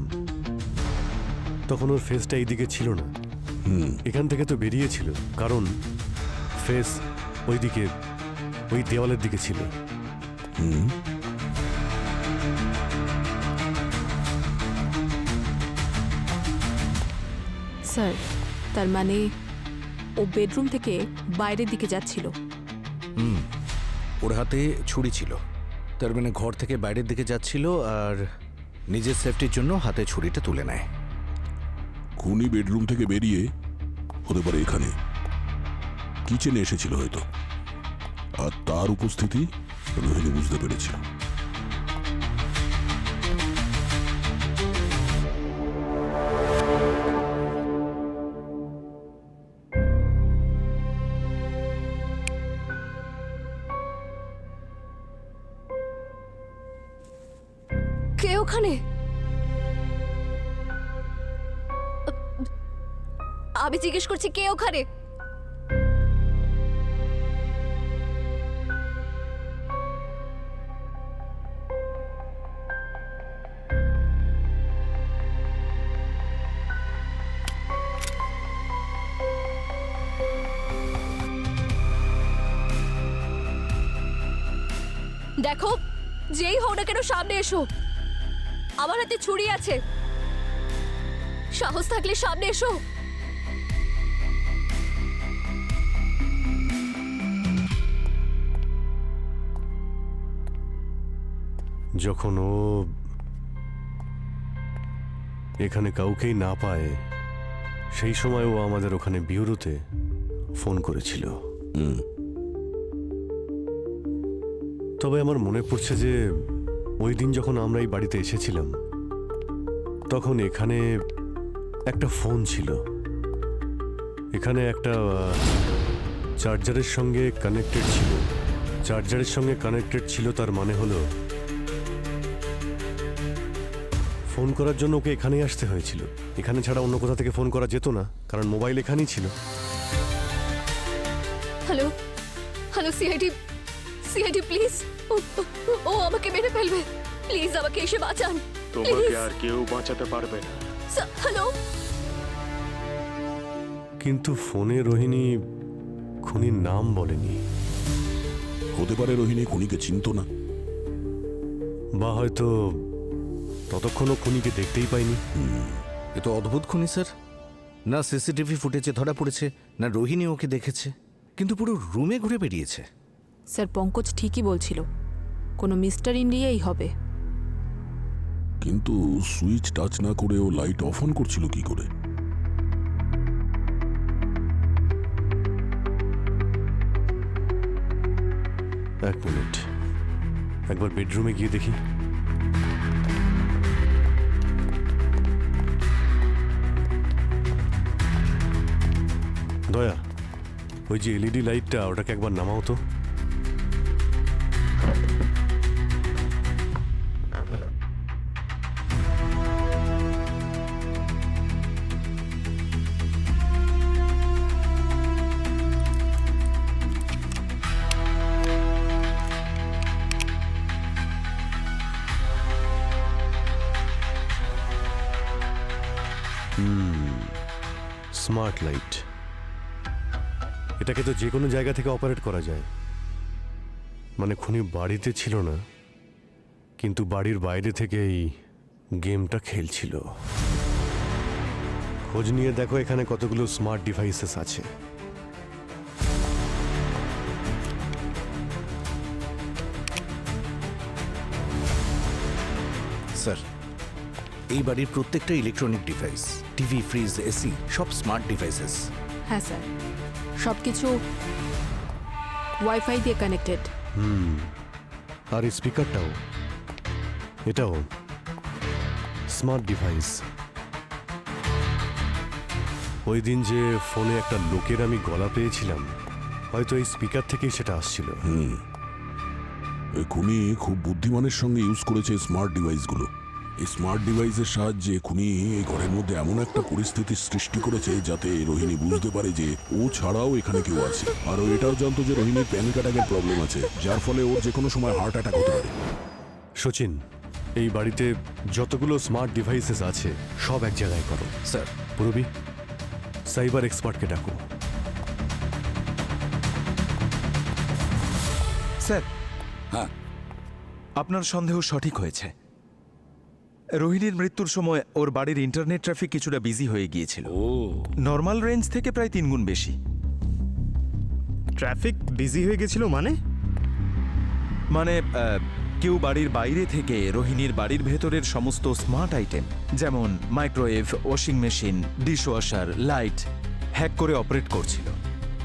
তখন ওর ফেসটা এইদিকে ছিল না, এখান থেকে তো বেরিয়েছিল, কারণ ফেস ওইদিকে, ওই দেওয়ালের দিকে ছিল।
স্যার তার মানে ও বেডরুম থেকে বাইরের দিকে যাচ্ছিল।
ওর হাতে ছুরি ছিল, তার মানে ঘর থেকে বাইরের দিকে যাচ্ছিল আর নিজের সেফটির জন্য হাতে ছুরিটা তুলে নেয়।
খুনি বেডরুম থেকে বেরিয়ে হতে পারে এখানে কিচেনে এসেছিল হয়তো, আর তার উপস্থিতি রোহিণী বুঝতে পেরেছিল।
কে ওখানে? আমি জিজ্ঞেস করছি কে ওখানে? দেখো, যেই হও না কেন সামনে এসো। আমার হাতে ছুরি আছে, সাহস থাকলে সামনে এসো।
যখন ও এখানে কাউকেই না পায় সেই সময় ও আমাদের ওখানে বিউরোতে ফোন করেছিল। তবে আমার মনে পড়ছে যে ওই দিন যখন আমরা এই বাড়িতে এসেছিলাম তখন এখানে একটা ফোন ছিল, এখানে একটা চার্জারের সঙ্গে কানেক্টেড ছিল। চার্জারের সঙ্গে কানেক্টেড ছিল তার মানে হলো ফোন করার জন্য ওকে এখানেই আসতে হয়েছিল। এখানে ছাড়া অন্য কোথা থেকে ফোন করা যেত না, কারণ মোবাইল এখানেই ছিল।
Hello hello CID, CID please, ও আমাকে মেরে ফেলবে। প্লিজ আমাকে এসে বাঁচান।
তোমাকে আর কেউ বাঁচাতে পারবে না।
হ্যালো।
কিন্তু ফোনে রোহিণী খুনির নাম বলেনি,
হতে পারে রোহিণী খুনিকে চিনতো না।
বা হয়তো ততক্ষণও খুনিকে দেখতেই পাইনি।
এ তো অদ্ভুত খুনি স্যার। না সিসিটিভি ফুটেজে ধরা পড়েছে, না রোহিণী ওকে দেখেছে, কিন্তু পুরো রুমে ঘুরে বেরিয়েছে।
স্যার পঙ্কজ ঠিকই বলছিল, কোনো মিস্টার ইন্ডিয়াই হবে।
কিন্তু সুইচ টাচ না করে ও লাইট অফ অন করছিল কি করে?
এক মিনিট, একবার বেডরুমে গিয়ে দেখি। দয়া, ওই যে এলইডি লাইটটা, ওটাকে একবার নামাও তো। স্মার্ট লাইট, এটাকে তো যে কোনো জায়গা থেকে অপারেট করা যায়। মানে খুনি বাড়িতে ছিল না, কিন্তু বাড়ির বাইরে থেকে এই গেমটা খেলছিল। খোঁজ নিয়ে দেখো এখানে কতগুলো স্মার্ট ডিভাইসেস আছে।
স্যার, এই বাড়ির প্রত্যেকটা electronic device, TV, fridge, AC, সব স্মার্ট ডিভাইসেস।
হ্যাঁ স্যার, সব কিছু ওয়াইফাই দিয়ে কানেক্টেড।
আর এই স্পিকারটাও, এটাও স্মার্ট ডিভাইস। ওই দিন যে ফোনে একটা লোকের আমি গলা পেয়েছিলাম, হয়তো এই স্পিকার থেকেই সেটা আসছিল।
এই খুনি খুব বুদ্ধিমানের সঙ্গে ইউজ করেছে স্মার্ট ডিভাইসগুলো। এই স্মার্ট ডিভাইসের সাহায্যে খুনি এই ঘরের মধ্যে এমন একটা পরিস্থিতির সৃষ্টি করেছে যাতে রোহিণী বুঝতে পারে যে ও ছাড়াও এখানে কেউ আছে। আর ও এটাও জানতো যে রোহিণীর প্যানিক অ্যাটাকের প্রবলেম আছে, যার ফলে ওর যে কোনো সময় হার্ট অ্যাটাক হতে পারে।
সচিন, এই বাড়িতে যতগুলো স্মার্ট ডিভাইসেস আছে সব এক জায়গায় করো।
স্যার,
পুরবি, সাইবার এক্সপার্টকে ডাকো।
স্যার,
হ্যাঁ,
আপনার সন্দেহ সঠিক হয়েছে। রোহিণীর মৃত্যুর সময় ওর বাড়ির ইন্টারনেট ট্রাফিক কিছুটা বিজি হয়ে গিয়েছিল,
ও
নর্মাল রেঞ্জ থেকে প্রায় 3 গুণ বেশি।
ট্রাফিক বিজি হয়ে গেছিল মানে?
মানে কেউ বাড়ির বাইরে থেকে রোহিণীর বাড়ির ভেতরের সমস্ত স্মার্ট আইটেম, যেমন microwave, washing machine, dishwasher, light hack করে অপারেট করছিল।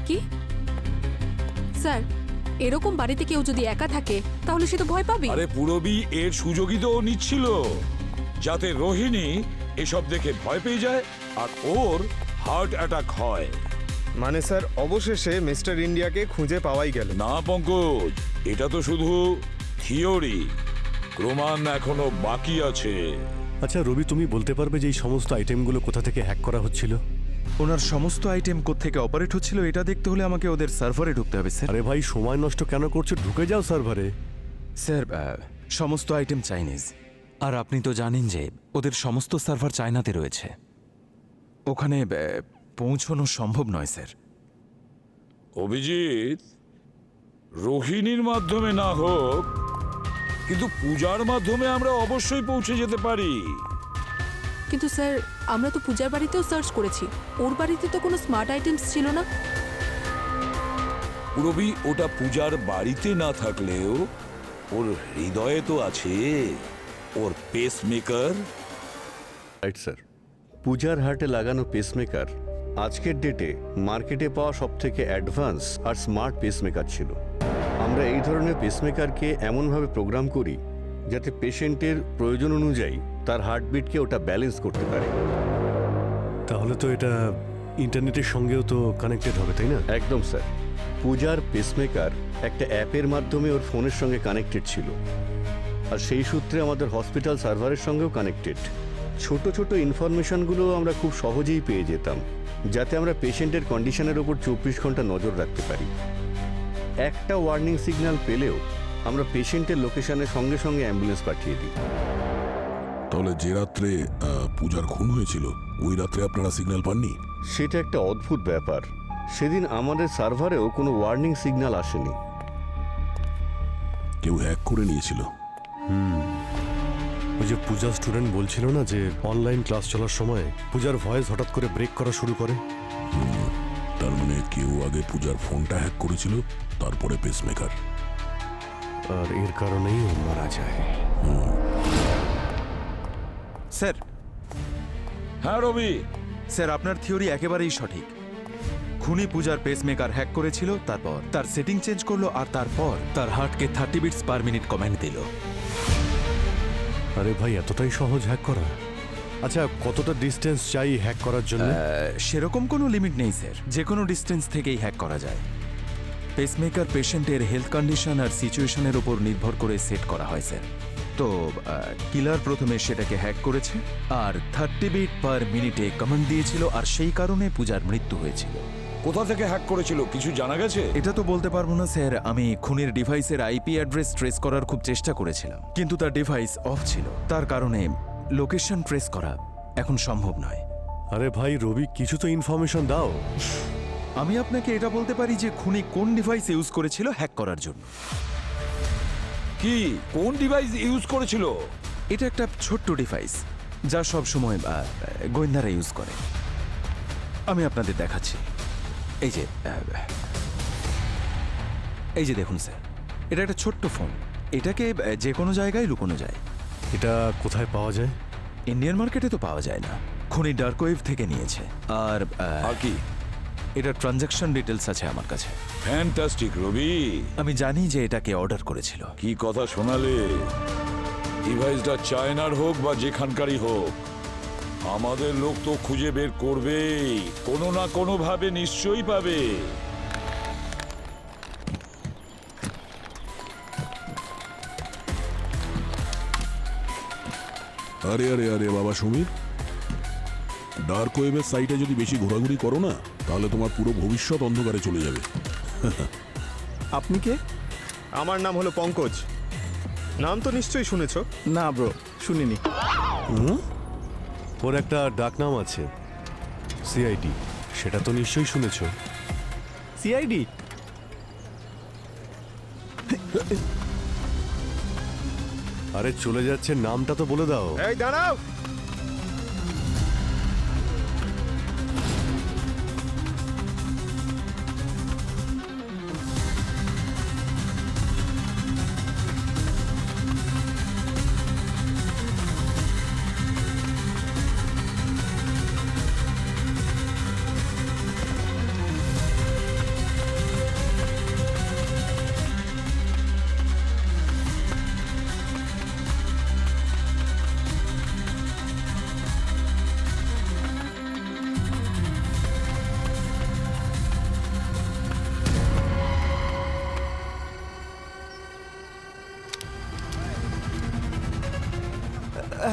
কি স্যার, এরকম বাড়িতে কেউ যদি একা থাকে তাহলে সে তো ভয় পাবে।
আরে পুরবী এর সুযোগই তো ও নিচ্ছিল, যাতে রোহিণী এসব দেখে ভয় পেয়ে যায় আর ওর হার্ট অ্যাটাক হয়।
মানে স্যার, অবশেষে মিস্টার ইন্ডিয়াকে খুঁজে পাওয়াই গেল।
না পঙ্কজ, এটা তো শুধু থিওরি, প্রমাণ এখনো বাকি আছে।
আচ্ছা রবি, তুমি বলতে পারবে যে এই সমস্ত আইটেমগুলো কোথা থেকে হ্যাক করা হচ্ছিল?
ওনার সমস্ত আইটেম কোত্থেকে অপারেট হচ্ছিল এটা দেখতে হলে আমাকে ওদের সার্ভারে ঢুকতে হবে স্যার।
আরে ভাই, সময় নষ্ট কেন করছো? ঢুকে যাও সার্ভারে।
স্যার, সমস্ত আইটেম চাইনিজ, আর আপনি তো জানেন যে ওদের সমস্ত সার্ভার চায়নাতে রয়েছে। ওখানে পৌঁছানো সম্ভব নয় স্যার।
অভিজিৎ, রোহিণীর মাধ্যমে না হোক, কিন্তু পূজার মাধ্যমে আমরা অবশ্যই পৌঁছে যেতে পারি।
কিন্তু স্যার, আমরা তো পূজার বাড়িতেও সার্চ করেছি, ওর বাড়িতে তো কোনো স্মার্ট আইটেমস ছিল না।
পুরবী, ওটা পূজার বাড়িতে না থাকলেও ওর হৃদয়ে তো আছে, ওর পেসমেকার।
রাইট স্যার, পূজার হার্টে লাগানো পেসমেকার আজকের ডেটে মার্কেটে পাওয়া সবথেকে অ্যাডভান্স আর স্মার্ট পেসমেকার ছিল। আমরা এই ধরনের পেসমেকারকে এমনভাবে প্রোগ্রাম করি যাতে পেশেন্টের প্রয়োজন অনুযায়ী তার হার্টবিটকে ওটা ব্যালেন্স করতে পারে।
তাহলে তো এটা ইন্টারনেটের সঙ্গেও তো কানেক্টেড হবে, তাই না?
একদম স্যার, পূজার পেসমেকার একটা অ্যাপের মাধ্যমে ওর ফোনের সঙ্গে কানেক্টেড ছিল, আর সেই সূত্রে আমাদের হসপিটাল সার্ভারের সঙ্গেও কানেক্টেড। ছোট ছোট ইনফরমেশনগুলো আমরা খুব সহজেই পেয়ে যেতাম, যাতে আমরা পেশেন্টের কন্ডিশনের ওপর 24 ঘন্টা নজর রাখতে পারি। একটা ওয়ার্নিং সিগন্যাল পেলেও
আমরা পেশেন্টের লোকেশনের সঙ্গে সঙ্গে অ্যাম্বুলেন্স পাঠিয়ে দিই।
তাহলে যে রাত্রে পূজার খুন হয়েছিল ওই রাত্রে আপনারা সিগন্যাল পাননি?
সেটা একটা অদ্ভুত ব্যাপার। সেদিন আমাদের সার্ভারেও কোনো ওয়ার্নিং সিগন্যাল আসেনি।
কেউ হ্যাক করে নিয়েছিল।
ওই যে পূজা স্টুডেন্ট বলছিল না যে অনলাইন ক্লাস চলার সময় পূজার ভয়েস হঠাৎ করে ব্রেক করা শুরু করে।
তার মানে কেউ আগে পূজার ফোনটা হ্যাক করেছিল, তারপরে পেসমেকার।
আর এর কারণেই ও মারা যায়।
স্যার,
হ্যাঁ রবি,
স্যার আপনার থিওরি একেবারেই সঠিক। খুনি পূজার পেসমেকার হ্যাক করেছিল, তারপর তার সেটিং চেঞ্জ করলো, আর তারপর তার হার্টকে 30 বিটস পার মিনিট কমান্ড দিল।
আরে ভাই, এতটাই সহজ হ্যাক করা? আচ্ছা, কতটা ডিস্টেন্স চাই হ্যাক করার জন্য?
সেরকম কোনো লিমিট নেই স্যার, যে কোনো ডিস্টেন্স থেকেই হ্যাক করা যায়। পেসমেকার পেশেন্টের হেলথ কন্ডিশন আর সিচুয়েশনের উপর নির্ভর করে সেট করা হয় স্যার। তো কিলার প্রথমে সেটাকে হ্যাক করেছে আর 30 বিট পার মিনিটে কমান্ড দিয়েছিল, আর সেই কারণে পূজার মৃত্যু হয়েছিল।
কোথা থেকে হ্যাক করেছিল কিছু জানা গেছে?
এটা তো বলতে পারবো না স্যার। আমি খুনির ডিভাইসের আইপি অ্যাড্রেস ট্রেস করার খুব চেষ্টা করেছিলাম, কিন্তু তার ডিভাইস অফ ছিল। তার কারণে লোকেশন ট্রেস করা এখন সম্ভব নয়।
আরে ভাই রবি, কিছু তো ইনফরমেশন দাও।
আমি আপনাকে এটা বলতে পারি যে খুনি কোন ডিভাইস ইউজ করেছিল হ্যাক করার জন্য।
কি, কোন ডিভাইস ইউজ করেছিল?
এটা একটা ছোট্ট ডিভাইস যা সব সময় গোয়েন্দারা ইউজ করে। আমি আপনাদের দেখাচ্ছি। এই যে দেখুন স্যার, এটা একটা ছোট্ট ফোন। এটাকে যে কোনো জায়গায় লুকোনো যায়।
এটা কোথায় পাওয়া যায়?
ইন্ডিয়ান মার্কেটে তো পাওয়া যায় না, খুনি ডার্ক ওয়েব থেকে নিয়েছে। আর
কি
এটা ট্রানজ্যাকশন ডিটেলস আছে আমার কাছে।
ফ্যান্টাস্টিক রবি,
আমি জানি যে এটাকে অর্ডার করেছিল।
কি কথা শোনালে! ডিভাইসটা চায়নার হোক বা যেখানকারই হোক, আমাদের লোক তো খুঁজে বের করবেই, কোনো না কোনো ভাবে নিশ্চয়ই পাবে।
আরে আরে আরে বাবা সমীর, ডার্ক ওয়েবের সাইটে যদি বেশি ঘোরাঘুরি করো না, তাহলে তোমার পুরো ভবিষ্যৎ অন্ধকারে চলে যাবে।
আপনি কে? আমার নাম হলো পঙ্কজ। নাম তো নিশ্চয়ই শুনেছ?
না ব্রো, শুনিনি।
ওর একটা ডাকনাম আছে, সিআইডি। সেটা তো নিশ্চয়ই শুনেছো।
সিআইডি?
আরে চলে যাচ্ছে, নামটা তো বলে দাও।
এই দাঁড়াও!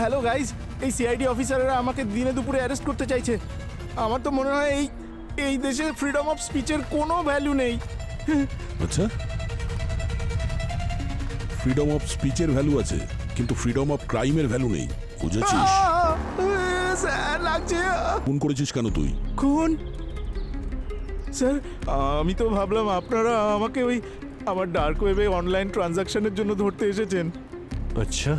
হ্যালো গাইজ, এই সিআইডি অফিসাররা আমাকে দিনে দুপুরে অ্যারেস্ট করতে চাইছে। আমার তো মনে হয় এই দেশে ফ্রিডম অফ স্পিচের কোনো ভ্যালু নেই।
আচ্ছা, ফ্রিডম অফ স্পিচের ভ্যালু আছে, কিন্তু ফ্রিডম অফ ক্রাইমের ভ্যালু নেই। বুঝেছিস?
স্যার লাগছে।
খুন করেছিস কেন তুই?
খুন? স্যার, আমি তো ভাবলাম আপনারা আমাকে ওই আমার ডার্ক ওয়েবে অনলাইন ট্রানজাকশনের জন্য ধরতে এসেছেন।
আচ্ছা,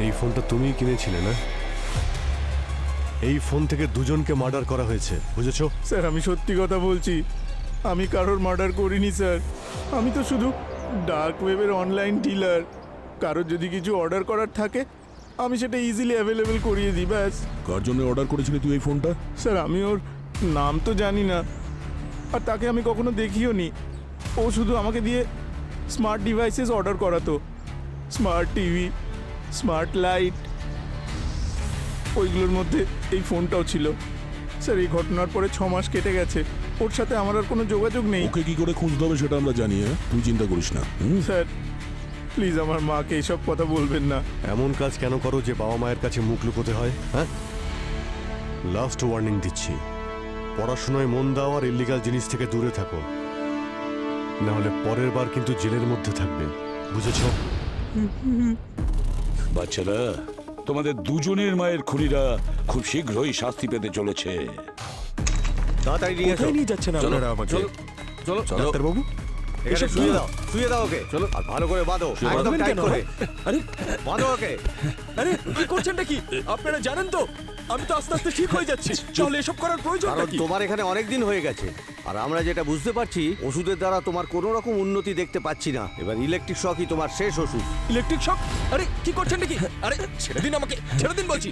এই ফোনটা তুমিই কিনেছিলে না? এই ফোন থেকে দুজনকে মার্ডার করা হয়েছে, বুঝেছো?
স্যার, আমি সত্যি কথা বলছি, আমি কারোর মার্ডার করিনি স্যার। আমি তো শুধু ডার্ক ওয়েবের অনলাইন ডিলার। কারোর যদি কিছু অর্ডার করার থাকে আমি সেটা ইজিলি অ্যাভেলেবেল করিয়ে দিই, ব্যাস।
কার জন্য অর্ডার করেছিলি তুই এই ফোনটা?
স্যার, আমি ওর নাম তো জানি না, আর তাকে আমি কখনো দেখিও নি। ও শুধু আমাকে দিয়ে স্মার্ট ডিভাইসেস অর্ডার করাতো, স্মার্ট টিভি, স্মার্ট লাইট। ওইগুলোর মধ্যে এই ফোনটাও ছিল। স্যার, এই ঘটনার পরে 6 মাস কেটে গেছে, ওর সাথে আমার আর কোনো যোগাযোগ নেই।
ওকে কি করে খুঁজতে হবে সেটা আমরা জানি, তুই চিন্তা করিস না।
স্যার, প্লিজ আমার মাকে এইসব কথা বলবেন না।
এমন কাজ কেন করো যে বাবা মায়ের কাছে মুখ লুকোতে হয়? হ্যাঁ, লাস্ট ওয়ার্নিং দিচ্ছি, পড়াশোনায় মন দাও আর ইল্লিগাল জিনিস থেকে দূরে থাকো। না হলে পরের বার কিন্তু জেলের মধ্যে থাকবে, বুঝেছো?
বাচ্চারা, তোমাদের দুজনের মায়ের খুনিরা খুব শীঘ্রই শাস্তি পেতে চলেছে।
তাড়াতাড়ি নিয়ে এসো।
কোথায় নিয়ে যাচ্ছেন আপনারা আমাকে?
চলো
ডাক্তারবাবু,
এখানে
এসব
শুয়ে
কি?
দাও, শুয়ে দাও ওকে। চলো, আর ভালো করে বাঁধো, একদম
বাঁধবেন
টাইট
কেন?
করে
আরে
বাঁধো ওকে।
আরে কি করছেনটা কি? আপনারা জানেন তো আমি তো আস্তে আস্তে ঠিক হয়ে যাচ্ছি, তাহলে এসব করার প্রয়োজন
কারণ
কি?
তোমার এখানে অনেক দিন হয়ে গেছে, আর আমরা যেটা বুঝতে পারছি ওষুধের দ্বারা তোমার কোনো রকম উন্নতি দেখতে পাচ্ছি না। এবার ইলেকট্রিক শকই তোমার শেষ ওষুধ।
Electric shock? আরে কি করছেনটা কি? আরে ছেড়ে দিন আমাকে, ছেড়ে দিন বলছি।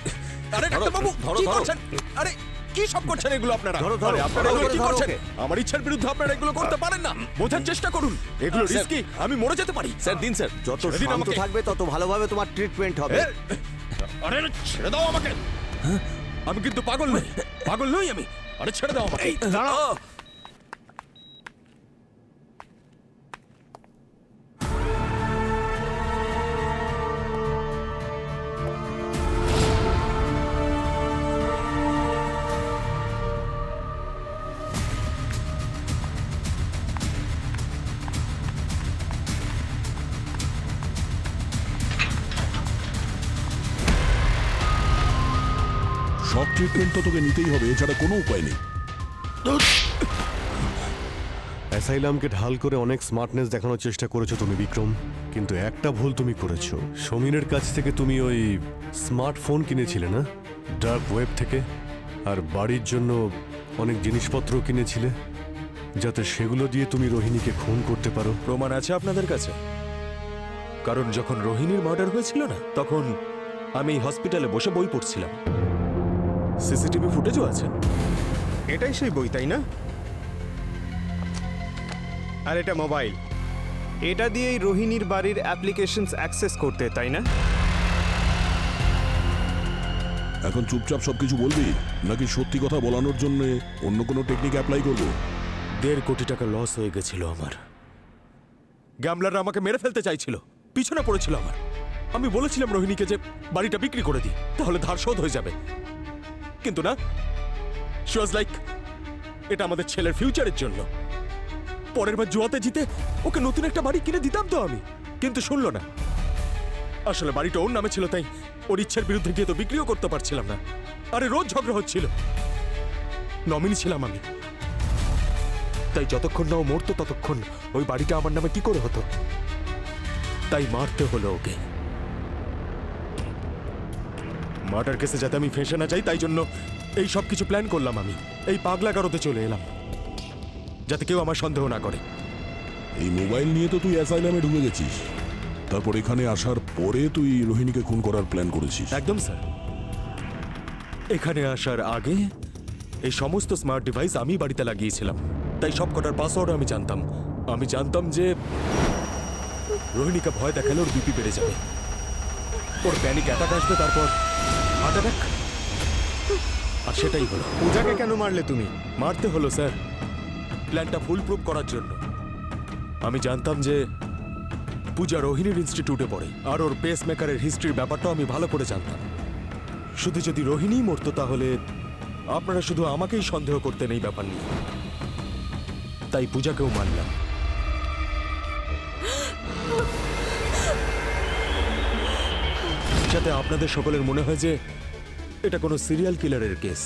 আরে ডাক্তারবাবু, কি করছেন? আরে কি সব করছেন এগুলো আপনারা?
ধরো, ধরো,
আরে আপনারা
ভালো
এগুলো
করে
কি
ধরো
করছেন?
ওকে।
আমার ইচ্ছার বিরুদ্ধে আপনারা এগুলো করতে পারেন না, বোঝার চেষ্টা করুন। এগুলো রিস্কি, আমি মরে যেতে পারি।
স্যার দিন স্যার, যত
ছেড়ে দিন
শান্ত
আমাকে।
থাকবে তত ভালোভাবে তোমার ট্রিটমেন্ট হবে।
আরে ছেড়ে দাও আমাকে। আমি কিন্তু পাগল নই, পাগল নই আমি। আরে ছেড়ে দাও আমাকে। দাঁড়াও।
শক ট্রিটমেন্ট তো তোকে নিতেই হবে, এছাড়া কোনো উপায় নেই।
অ্যাসাইলামকে ঢাল করে অনেক স্মার্টনেস দেখানোর চেষ্টা করেছো তুমি বিক্রম, কিন্তু একটা ভুল তুমি করেছো। সমীরের কাছ থেকে তুমি ওই স্মার্টফোন কিনেছিলে না, ডার্ক ওয়েব থেকে, আর বাড়ির জন্য অনেক জিনিসপত্র কিনেছিলে, যাতে সেগুলো দিয়ে তুমি রোহিণীকে খুন করতে পারো।
প্রমাণ আছে আপনাদের কাছে? কারণ যখন রোহিণীর মার্ডার হয়েছিল না, তখন আমি হসপিটালে বসে বই পড়ছিলাম। সিসিটিভি ফুটেজও আছে।
এটাই সেই বই, তাই না? আর এটা মোবাইল, এটা দিয়েই রোহিণীর বাড়ির অ্যাপ্লিকেশনস অ্যাক্সেস করতে, তাই না?
এখন চুপচাপ সবকিছু বলবি, নাকি সত্যি কথা বলানোর জন্য অন্য কোনো টেকনিক অ্যাপ্লাই করবো?
1.5 কোটি টাকা লস হয়ে গেছিল আমার। গ্যামলাররা আমাকে মেরে ফেলতে চাইছিল, পিছনে পড়েছিল আমার। আমি বলেছিলাম রোহিণীকে যে বাড়িটা বিক্রি করে দিই, তাহলে ধার শোধ হয়ে যাবে। কিন্তু না, শি ওয়াজ লাইক, এটা আমাদের ছেলের ফিউচারের জন্য। পরের বার জুয়াতে জিতে ওকে নতুন একটা বাড়ি কিনে দিতাম তো আমি, কিন্তু শুনলো না। আসলে বাড়িটা ওর নামে ছিল, তাই ওর ইচ্ছের বিরুদ্ধে গিয়ে তো বিক্রিও করতে পারছিলাম না। আরে রোজ ঝগড়া হচ্ছিল, নমিনি ছিলাম আমি। তাই যতক্ষণ না ও মরতো ততক্ষণ ওই বাড়িটা আমার নামে কি করে হতো, তাই মারতে হলো ওকে। মার্ডার কেসে যাতে আমি ফেঁসে না যাই, তাই জন্য এই সব কিছু প্ল্যান করলাম। আমি এই পাগলা গারোতে চলে এলাম, যাতে কেউ আমার সন্দেহ না করে।
এই মোবাইল নিয়ে তো তুই অ্যাসাইলামে ঢুকে গেছিস, তারপর এখানে আসার পরে তুই রোহিণীকে খুন করার প্ল্যান করেছিস।
একদম স্যার, এখানে আসার আগে এই সমস্ত স্মার্ট ডিভাইস আমি বাড়িতে লাগিয়েছিলাম, তাই সব কটার পাসওয়ার্ড আমি জানতাম। আমি জানতাম যে রোহিণীকে ভয় দেখালে ওর বিপি বেড়ে যাবে, ওর প্যানিক অ্যাটাক আসবে, তারপর হার্ট অ্যাটাক। আর সেটাই হলো।
পূজাকে কেন মারলে তুমি?
মারতে হলো স্যার, প্ল্যানটা ফুল প্রুফ করার জন্য। আমি জানতাম যে পূজা রোহিণীর ইনস্টিটিউটে পড়ে, আর ওর পেস মেকারের হিস্ট্রির ব্যাপারটাও আমি ভালো করে জানতাম। শুধু যদি রোহিণী মরতো, তাহলে আপনারা শুধু আমাকেই সন্দেহ করতেন এই ব্যাপার নিয়ে। তাই পূজাকেও মানলাম। যাতে আপনাদের সকলের মনে হয় যে এটা কোনো সিরিয়াল কিলারের কেস।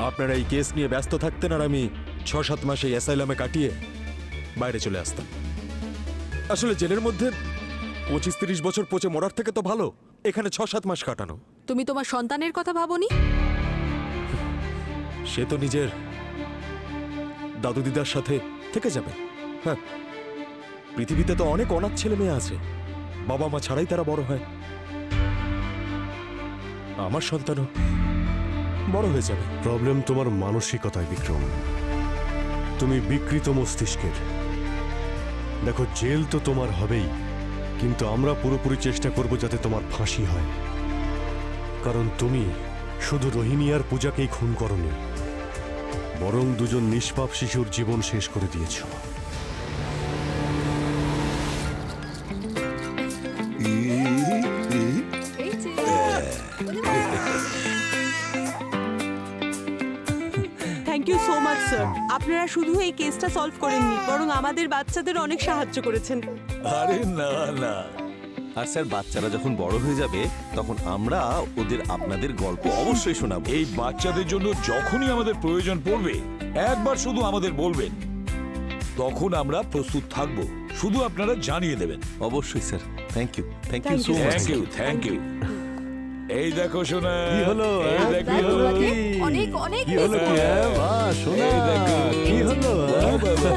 আপনারা এই কেস নিয়ে ব্যস্ত থাকতেন, আর আমি 6-7 মাস এই অ্যাসাইলামে কাটিয়ে বাইরে চলে আসতাম। আসলে জেলের মধ্যে 25-30 বছর পচে মরার থেকে তো ভালো এখানে 6-7 মাস কাটানো।
তুমি তোমার সন্তানের কথা ভাবোনি?
সে তো নিজের দাদু দিদার সাথে থেকে যাবে। হ্যাঁ, পৃথিবীতে তো অনেক অনাথ ছেলে মেয়ে আছে, বাবা মা ছাড়াই তারা বড় হয়। আমার সন্তানও বড় হয়ে যাবে।
প্রবলেম তোমার মানসিকতায় বিক্রম, তুমি বিকৃত মস্তিষ্কের। দেখো, জেল তো তোমার হবেই, কিন্তু আমরা পুরোপুরি চেষ্টা করব যাতে তোমার ফাঁসি হয়। কারণ তুমি শুধু রোহিণী আর পূজাকেই খুন করনি, বরং দুজন নিষ্পাপ শিশুর জীবন শেষ করে দিয়েছ।
Thank thank you so much sir. আপনারা শুধু এই কেসটা সলভ করেননি, বরং আমাদের বাচ্চাদের অনেক সাহায্য করেছেন।
আরে না না,
আর স্যার বাচ্চারা যখন বড় হয়ে যাবে তখন আমরা ওদের আপনাদের গল্প অবশ্যই শোনাবো।
এই বাচ্চাদের জন্য যখনই আমাদের প্রয়োজন পড়বে একবার শুধু আমাদের বলবেন, তখন আমরা প্রস্তুত থাকব। শুধু আপনারা জানিয়ে দেবেন।
অবশ্যই sir, thank you
Thank you
so
so
much.
Thank you. এই দেখো শোনা,
কি হলো
এই দেখো,
অনেক অনেক
কি হলো কি
এই দেখো,
কি হলো
বাহ, বাহ, বাহ,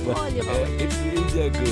বাহ, বাহ। এই দেখো